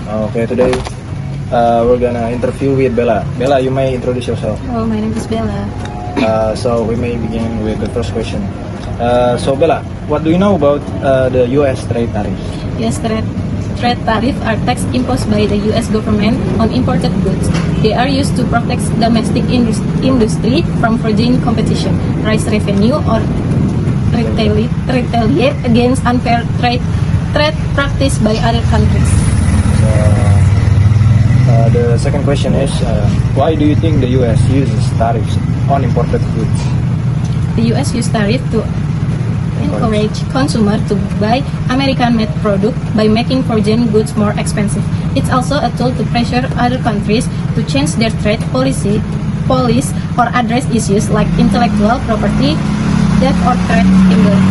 Okay, today we're gonna interview with Bella. Bella, you may introduce yourself. Hello, my name is Bella. So we may begin with the first question. So Bella, what do you know about the U.S. trade tariffs? US trade tariff are tax imposed by the US government on imported goods. They are used to protect domestic industry from foreign competition, raise revenue, or retaliate against unfair trade practice by other countries. The second question is, why do you think the U.S. uses tariffs on imported goods? The US use tariff to encourage consumers to buy American-made products by making foreign goods more expensive. It's also a tool to pressure other countries to change their trade policy or address issues like intellectual property, debt, or trade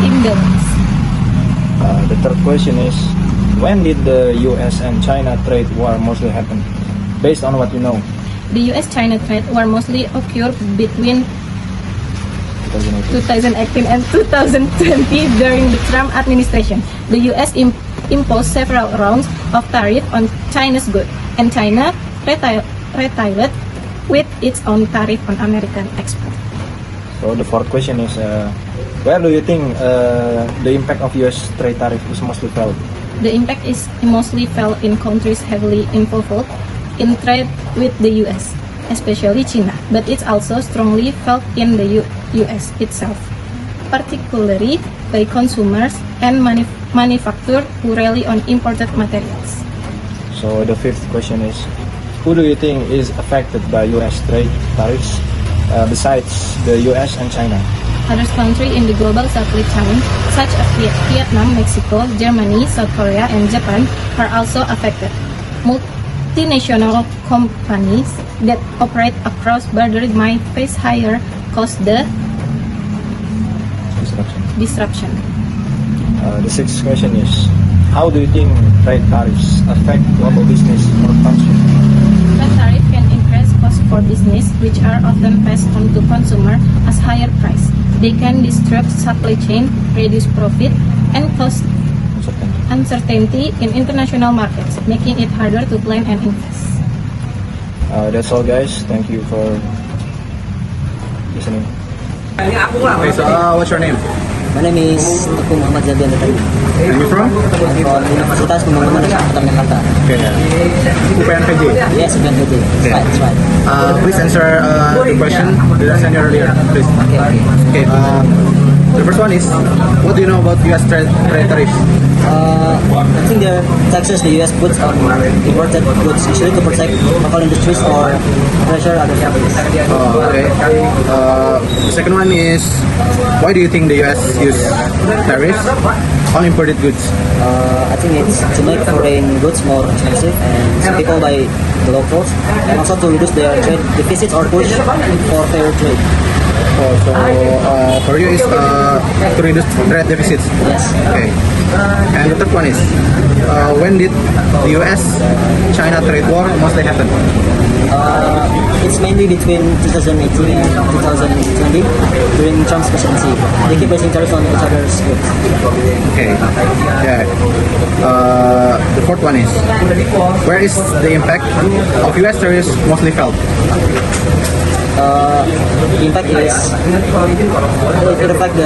imbalance. The third question is, when did the U.S. and China trade war mostly happen? Based on what you know. The US-China trade war mostly occurred between 2018 and 2020 during the Trump administration. The US imposed several rounds of tariff on China's goods, and China retaliated with its own tariff on American export. So the fourth question is, where do you think the impact of U.S. trade tariff is mostly felt? The impact is mostly felt in countries heavily involved in trade with the US, especially China, but it's also strongly felt in the US itself, particularly by consumers and manufacturers who rely on imported materials. So the fifth question is, who do you think is affected by U.S. trade tariffs besides the U.S. and China? Other countries in the global supply chain, such as Vietnam, Mexico, Germany, South Korea, and Japan, are also affected. Multinational companies that operate across borders might face higher costs the disruption. The sixth question is, how do you think trade tariffs affect global business or consumer? Trade tariff can increase costs for business, which are often passed on to consumer as higher price. They can disrupt supply chain, reduce profit, and cause uncertainty in international markets, making it harder to plan and invest. That's all, guys. Thank you for listening. Okay, so what's your name? My name is Teguh Muhammad Zabian Datari. And you from? I'm from Universitas Pembangunan Nasional Kota Jakarta. Okay. UPNPJ. Yes, UPNPJ. That's right. Please answer the question that I sent you earlier, please. Okay. Okay. The first one is, what do you know about U.S. trade tariffs? I think the taxes the US puts on imported goods usually to protect local industries or pressure other countries. Okay. The second one is, why do you think the U.S. use tariffs on imported goods? I think it's to make foreign goods more expensive and some people buy the locals, and also to reduce their trade deficits or push for fair trade. For you is to reduce trade deficits. Yes. Okay. And the third one is, when did the U.S.-China trade war mostly happen? It's mainly between 2018 and 2020 during Trump's presidency. They keep raising tariffs on each other's goods. Okay. Yeah. The fourth one is, where is the impact of U.S. tariffs mostly felt? The impact is it affect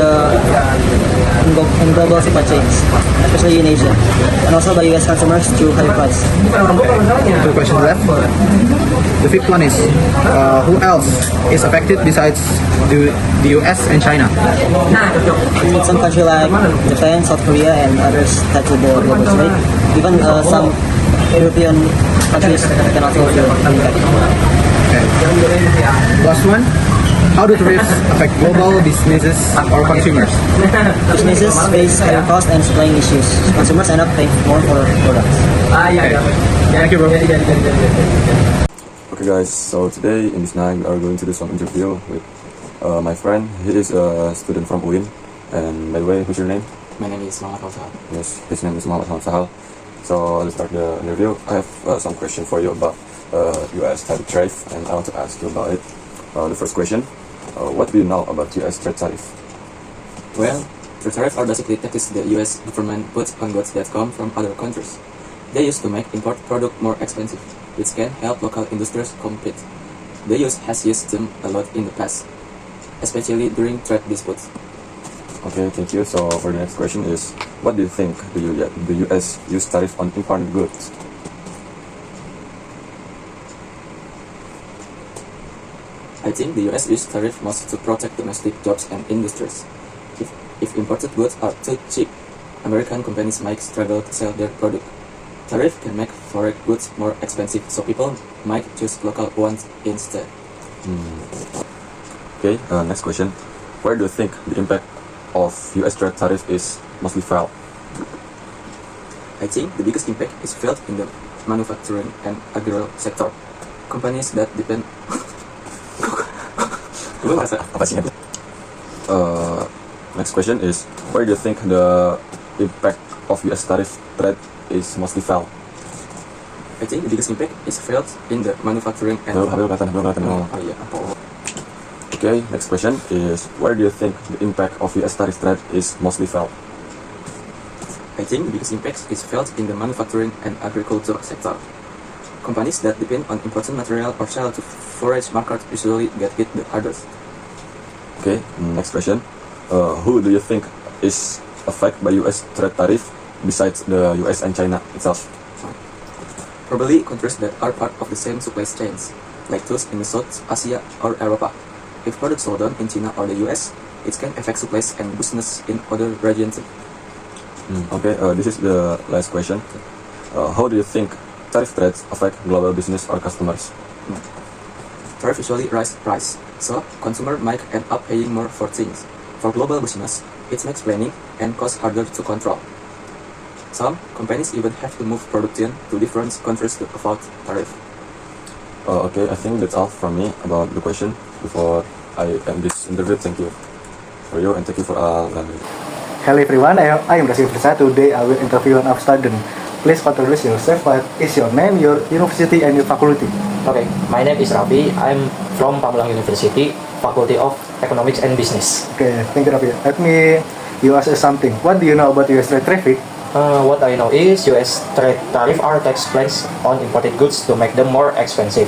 in global supply chains, especially in Asia, and also by US consumers through higher price. Two questions left. The fifth one is, who else is affected besides the US and China? In some countries like Japan, South Korea, and others tied to the global trade, even some European countries can also feel impact. Okay. Last one. How do tariffs affect global businesses or consumers? Businesses face higher costs and supplying issues. Consumers end up paying more for products. Okay. Thank you, bro. Okay guys, so today in this night we are going to do some interview with my friend. He is a student from UIN. And by the way, who's your name? My name is Muhammad Sahal. Yes, his name is Muhammad Sahal. So let's start the interview. I have some question for you about US trade, and I want to ask you about it. The first question, what do you know about US trade tariff? Well, the tariffs are basically taxes the US government puts on goods that come from other countries. They used to make import product more expensive, which can help local industries compete. The US has used them a lot in the past, especially during trade disputes. Okay, thank you. So for the next question is, what do you think the US use tariff on imported goods? I think the US use tariff most to protect domestic jobs and industries. If imported goods are too cheap, American companies might struggle to sell their product. Tariff can make foreign goods more expensive, so people might choose local ones instead. Okay, next question. Where do you think the impact of US trade tariff is mostly felt? I think the biggest impact is felt in the manufacturing and agro sector. Companies that depend Next question is, where do you think the impact of US tariff trade is mostly felt? I think the biggest impact is felt in the manufacturing and Oh, yeah. Okay, next question is, where do you think the impact of US tariff trade is mostly felt? I think the biggest impact is felt in the manufacturing and agriculture sector. Companies that depend on imported material or sell to foreign markets usually get hit the hardest. Okay, next question. Who do you think is affected by US trade tariff besides the US and China itself? Probably countries that are part of the same supply chains, like those in South Asia or Europa. If products sold down in China or the US, it can affect supplies and business in other regions. Okay, this is the last question. How do you think tariff threats affect global business or customers? Tariff usually rise price, so consumer might end up paying more for things. For global business, it makes planning and cost harder to control. Some companies even have to move production to different countries to avoid tariff. Okay, I think that's all from me about the question. Before I end this interview, thank you for you and thank you for all. Hello everyone, I am Rasul Firsa. Today I will interview one of student. Please introduce yourself. What is your name, your university, and your faculty? Okay, my name is Rabi. I'm from Pamulang University, Faculty of Economics and Business. Okay, thank you, Rafi. Let me you ask us something. What do you know about US trade traffic? What I know is US trade tariff are tax placed on imported goods to make them more expensive.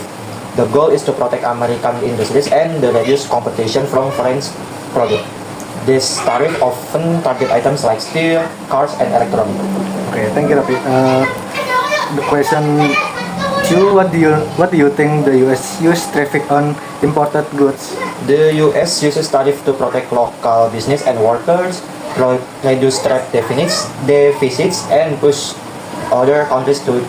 The goal is to protect American industries and to reduce competition from foreign products. This tariff often target items like steel, cars, and electronics. Okay, thank you, Rafi. The question two: What do you think the US use traffic on imported goods? The US uses tariff to protect local business and workers, reduce trade deficits, and push other countries to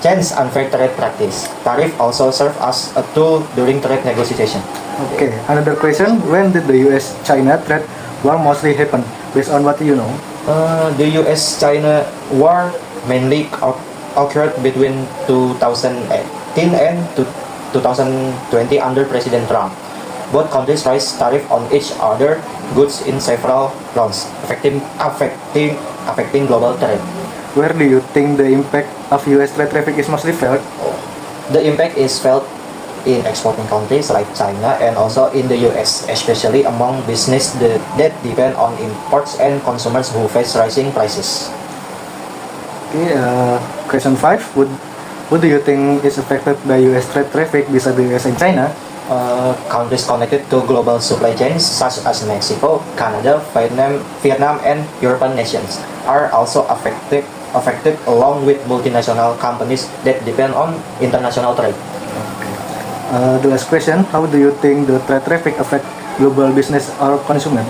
change unfair trade practice. Tariff also serve as a tool during trade negotiation. Okay, another question: When did the US-China trade war mostly happen? Based on what you know? The US-China war mainly occurred between 2018 and 2020 under President Trump. Both countries raised tariff on each other goods in several rounds, affecting global trade. Where do you think the impact of US trade traffic is mostly felt? The impact is felt in exporting countries like China and also in the US, especially among business that depend on imports and consumers who face rising prices. Okay, question 5. What do you think is affected by US trade traffic besides the US and China? Countries connected to global supply chains such as Mexico, Canada, Vietnam, and European nations are also affected along with multinational companies that depend on international trade. The last question: How do you think the trade traffic affect global business or consumer?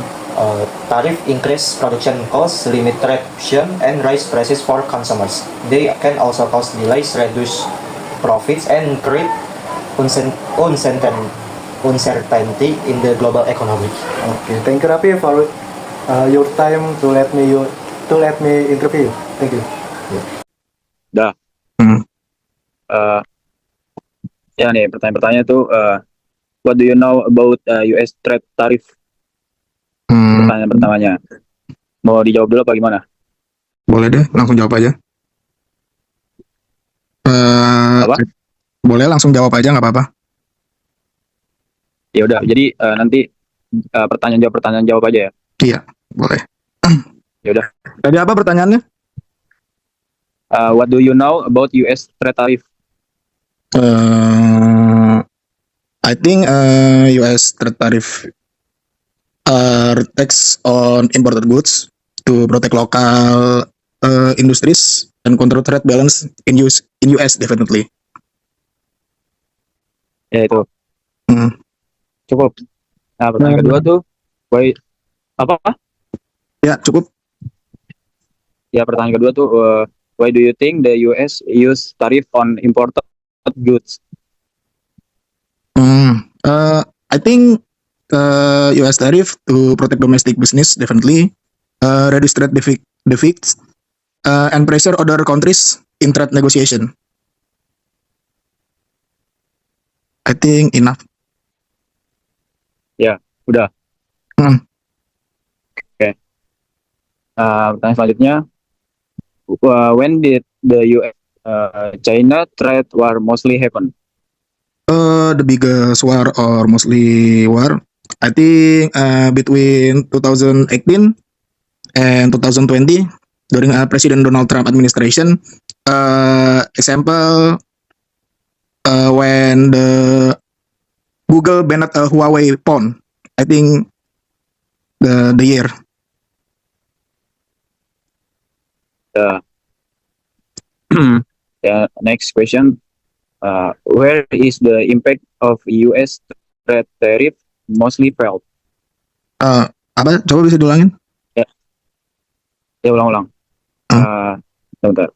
Tariff increase production costs, limit trade option, and raise prices for consumers. They can also cause delays, reduce profits, and create uncertainty in the global economy. Okay, thank you, Rafi, for your time to let me interview you. Thank you. Dah. Ya nih pertanyaan-pertanyaan tuh, what do you know about US trade tariff? Pertanyaan pertamanya. Mau dijawab dulu apa gimana? Boleh deh, langsung jawab aja. Apa? Boleh langsung jawab aja, nggak apa-apa. Ya udah, jadi nanti pertanyaan jawab aja ya. Iya, boleh. Ya udah. Tadi apa pertanyaannya? What do you know about US trade tariff? I think US trade tariff are tax on imported goods to protect local industries and control trade balance in US definitely. Ya itu Hmm. cukup. Nah, pertanyaan kedua tuh, why apa? Ya cukup. Ya, pertanyaan kedua tuh, why do you think the US use tariff on imported goods? I think US tariff to protect domestic business definitely, reduce trade deficits, and pressure other countries in trade negotiation. I think enough. Ya, udah. Hmm. Oke. Pertanyaan selanjutnya, when did the US China trade war mostly happen? The biggest war or mostly war, I think between 2018 and 2020 during President Donald Trump administration. Example, when the Google banned Huawei phone, I think the year. Yeah, next question. Where is the impact of US trade tariff mostly felt? Apa? Coba bisa diulangin? Ya, ulang-ulang. Bentar.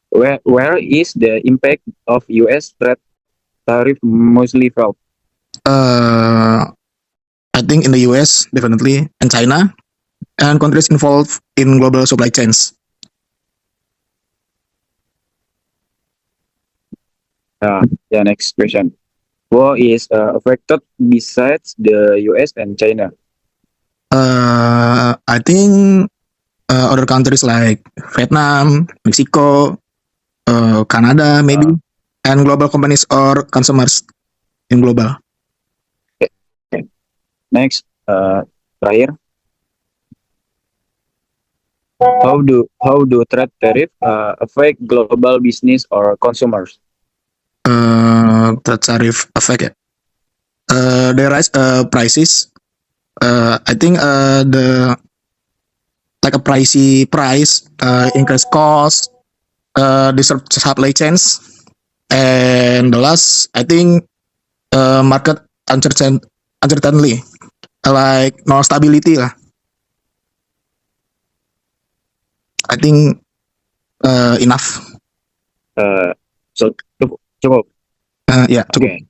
Where is the impact of US trade tariff mostly felt? I think in the US definitely, and China, and countries involved in global supply chains. Yeah, next question. Who is affected besides the US and China? I think other countries like Vietnam, Mexico, Canada, maybe, and global companies or consumers in global. Next, terakhir. How do trade tariff affect global business or consumers? The tariff effect. They rise prices. I think the like a pricey price, increase cost, disrupt supply chains, and the last I think market uncertainty, like no stability lah. I think enough. So cukup. Ya cukup. Oke.